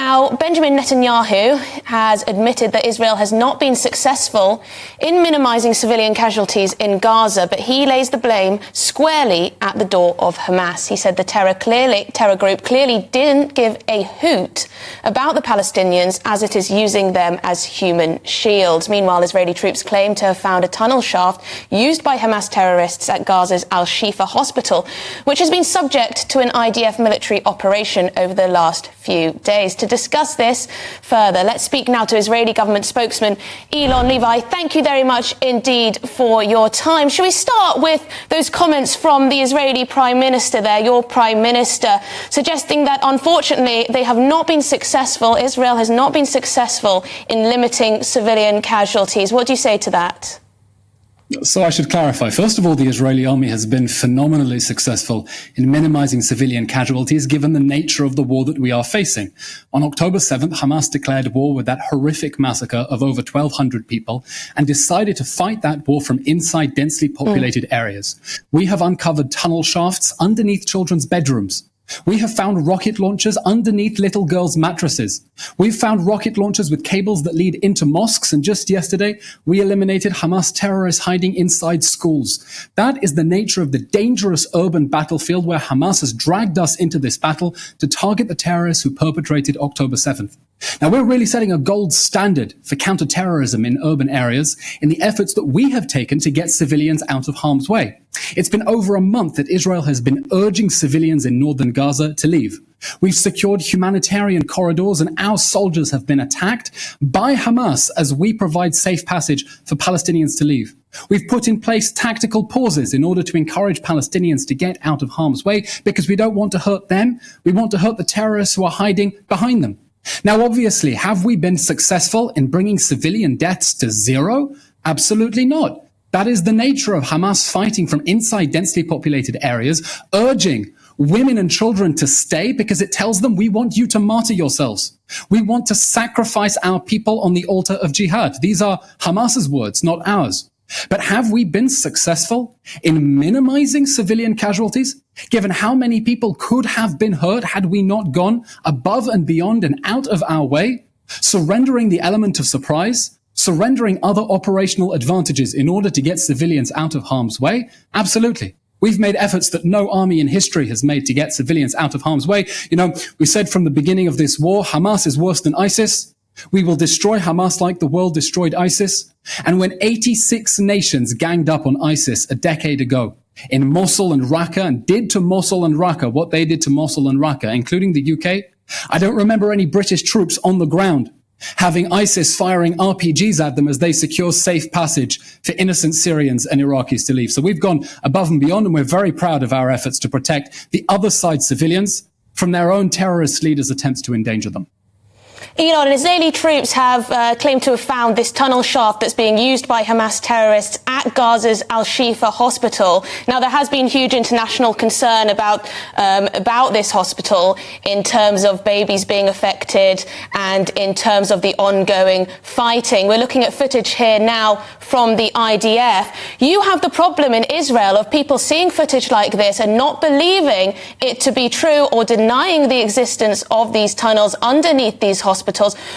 Now, Benjamin Netanyahu has admitted that Israel has not been successful in minimising civilian casualties in Gaza, but he lays the blame squarely at the door of Hamas. He said the terror group clearly didn't give a hoot about the Palestinians as it is using them as human shields. Meanwhile, Israeli troops claim to have found a tunnel shaft used by Hamas terrorists at Gaza's Al-Shifa hospital, which has been subject to an IDF military operation over the last few days. To discuss this further, let's speak now to Israeli government spokesman Eylon Levy. Thank you very much indeed for your time. Shall we start with those comments from the Israeli Prime Minister there, your Prime Minister, suggesting that unfortunately they have not been successful, Israel has not been successful in limiting civilian casualties. What do you say to that? So I should clarify. First of all, the Israeli army has been phenomenally successful in minimizing civilian casualties given the nature of the war that we are facing. On October 7th, Hamas declared war with that horrific massacre of over 1,200 people and decided to fight that war from inside densely populated areas. We have uncovered tunnel shafts underneath children's bedrooms. We have found rocket launchers underneath little girls' mattresses. We've found rocket launchers with cables that lead into mosques, and just yesterday, we eliminated Hamas terrorists hiding inside schools. That is the nature of the dangerous urban battlefield where Hamas has dragged us into this battle to target the terrorists who perpetrated October 7th. Now, we're really setting a gold standard for counterterrorism in urban areas in the efforts that we have taken to get civilians out of harm's way. It's been over a month that Israel has been urging civilians in northern Gaza to leave. We've secured humanitarian corridors and our soldiers have been attacked by Hamas as we provide safe passage for Palestinians to leave. We've put in place tactical pauses in order to encourage Palestinians to get out of harm's way because we don't want to hurt them. We want to hurt the terrorists who are hiding behind them. Now, obviously, have we been successful in bringing civilian deaths to zero? Absolutely not. That is the nature of Hamas fighting from inside densely populated areas, urging women and children to stay because it tells them we want you to martyr yourselves. We want to sacrifice our people on the altar of jihad. These are Hamas's words, not ours. But have we been successful in minimizing civilian casualties, given how many people could have been hurt had we not gone above and beyond and out of our way, surrendering the element of surprise, surrendering other operational advantages in order to get civilians out of harm's way? Absolutely. We've made efforts that no army in history has made to get civilians out of harm's way. You know, we said from the beginning of this war, Hamas is worse than ISIS. We will destroy Hamas like the world destroyed ISIS. And when 86 nations ganged up on ISIS a decade ago in Mosul and Raqqa and did to Mosul and Raqqa what they did to Mosul and Raqqa, including the UK, I don't remember any British troops on the ground having ISIS firing RPGs at them as they secure safe passage for innocent Syrians and Iraqis to leave. So we've gone above and beyond, and we're very proud of our efforts to protect the other side's civilians from their own terrorist leaders' attempts to endanger them. Eylon, Israeli troops have claimed to have found this tunnel shaft that's being used by Hamas terrorists at Gaza's Al-Shifa hospital. Now, there has been huge international concern about this hospital in terms of babies being affected and in terms of the ongoing fighting. We're looking at footage here now from the IDF. You have the problem in Israel of people seeing footage like this and not believing it to be true or denying the existence of these tunnels underneath these hospitals.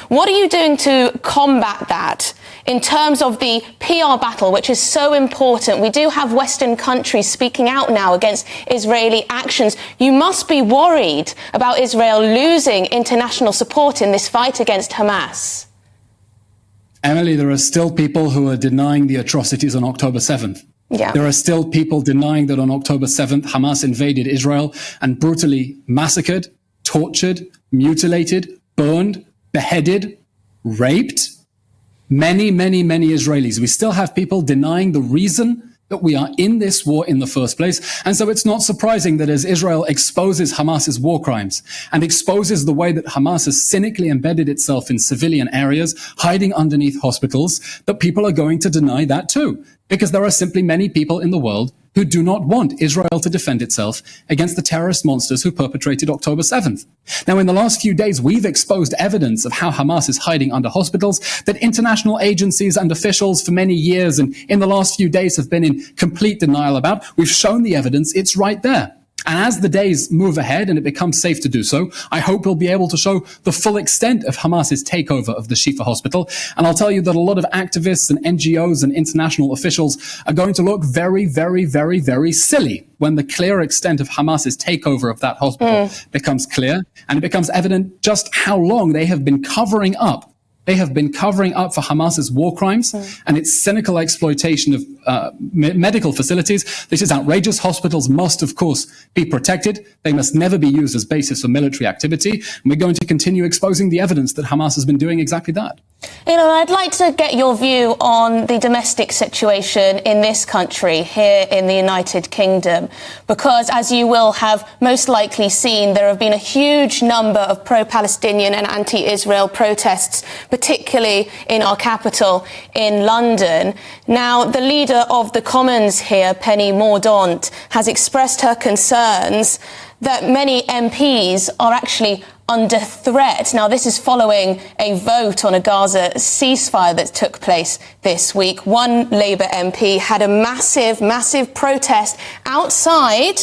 What are you doing to combat that in terms of the PR battle, which is so important? We do have Western countries speaking out now against Israeli actions. You must be worried about Israel losing international support in this fight against Hamas. Emily, there are still people who are denying the atrocities on October 7th. Yeah. There are still people denying that on October 7th, Hamas invaded Israel and brutally massacred, tortured, mutilated, burned, beheaded, raped many Israelis. We still have people denying the reason that we are in this war in the first place. And so it's not surprising that as Israel exposes Hamas's war crimes and exposes the way that Hamas has cynically embedded itself in civilian areas, hiding underneath hospitals, that people are going to deny that too. Because there are simply many people in the world who do not want Israel to defend itself against the terrorist monsters who perpetrated October 7th. Now, in the last few days, we've exposed evidence of how Hamas is hiding under hospitals that international agencies and officials for many years and in the last few days have been in complete denial about. We've shown the evidence. It's right there. And as the days move ahead and it becomes safe to do so, I hope we'll be able to show the full extent of Hamas's takeover of the Shifa hospital. And I'll tell you that a lot of activists and NGOs and international officials are going to look very, very, very, very silly when the clear extent of Hamas's takeover of that hospital becomes clear, and it becomes evident just how long they have been covering up. They have been covering up for Hamas's war crimes and its cynical exploitation of medical facilities. This is outrageous. Hospitals must, of course, be protected. They must never be used as basis for military activity. And we're going to continue exposing the evidence that Hamas has been doing exactly that. I'd like to get your view on the domestic situation in this country, here in the United Kingdom, because as you will have most likely seen, there have been a huge number of pro-Palestinian and anti-Israel protests, particularly in our capital, in London. Now, the leader of the Commons here, Penny Mordaunt, has expressed her concerns that many MPs are actually under threat. Now, this is following a vote on a Gaza ceasefire that took place this week. One Labour MP had a massive protest outside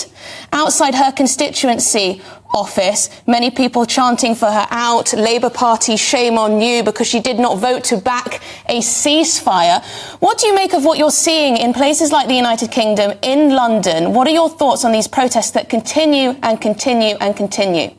her constituency office. Many people chanting for her out. Labour Party, shame on you, because she did not vote to back a ceasefire. What do you make of what you're seeing in places like the United Kingdom, in London? What are your thoughts on these protests that continue and continue and continue?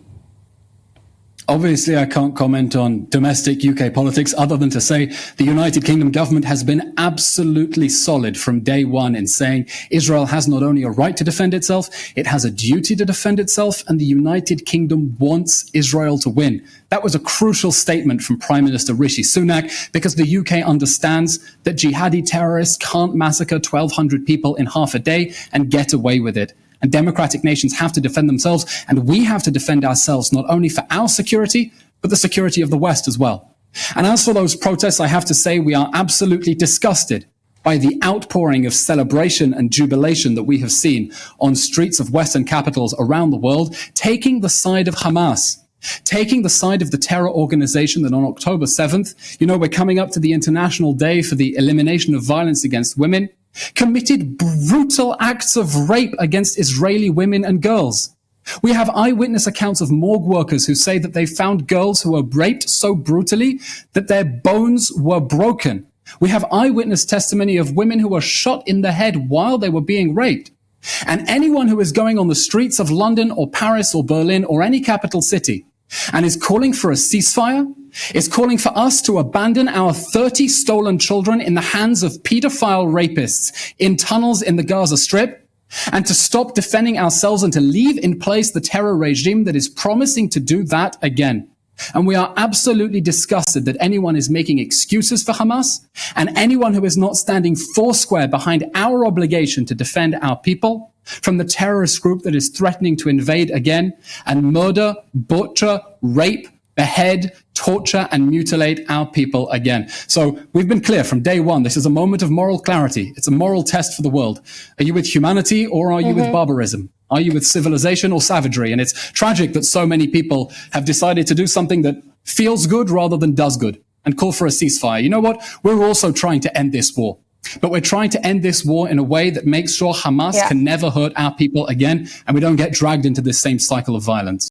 Obviously, I can't comment on domestic UK politics other than to say the United Kingdom government has been absolutely solid from day one in saying Israel has not only a right to defend itself, it has a duty to defend itself, and the United Kingdom wants Israel to win. That was a crucial statement from Prime Minister Rishi Sunak, because the UK understands that jihadi terrorists can't massacre 1,200 people in half a day and get away with it. And democratic nations have to defend themselves, and we have to defend ourselves not only for our security, but the security of the West as well. And as for those protests, I have to say we are absolutely disgusted by the outpouring of celebration and jubilation that we have seen on streets of Western capitals around the world, taking the side of Hamas, taking the side of the terror organization that on October 7th, we're coming up to the International Day for the Elimination of Violence Against Women, committed brutal acts of rape against Israeli women and girls. We have eyewitness accounts of morgue workers who say that they found girls who were raped so brutally that their bones were broken. We have eyewitness testimony of women who were shot in the head while they were being raped. And anyone who is going on the streets of London or Paris or Berlin or any capital city and is calling for a ceasefire, is calling for us to abandon our 30 stolen children in the hands of pedophile rapists in tunnels in the Gaza Strip, and to stop defending ourselves and to leave in place the terror regime that is promising to do that again. And we are absolutely disgusted that anyone is making excuses for Hamas, and anyone who is not standing foursquare behind our obligation to defend our people from the terrorist group that is threatening to invade again and murder, butcher, rape, behead, torture, and mutilate our people again. So we've been clear from day one. This is a moment of moral clarity. It's a moral test for the world. Are you with humanity or are you with barbarism? Are you with civilization or savagery? And it's tragic that so many people have decided to do something that feels good rather than does good and call for a ceasefire. You know what? We're also trying to end this war. But we're trying to end this war in a way that makes sure Hamas can never hurt our people again, and we don't get dragged into this same cycle of violence.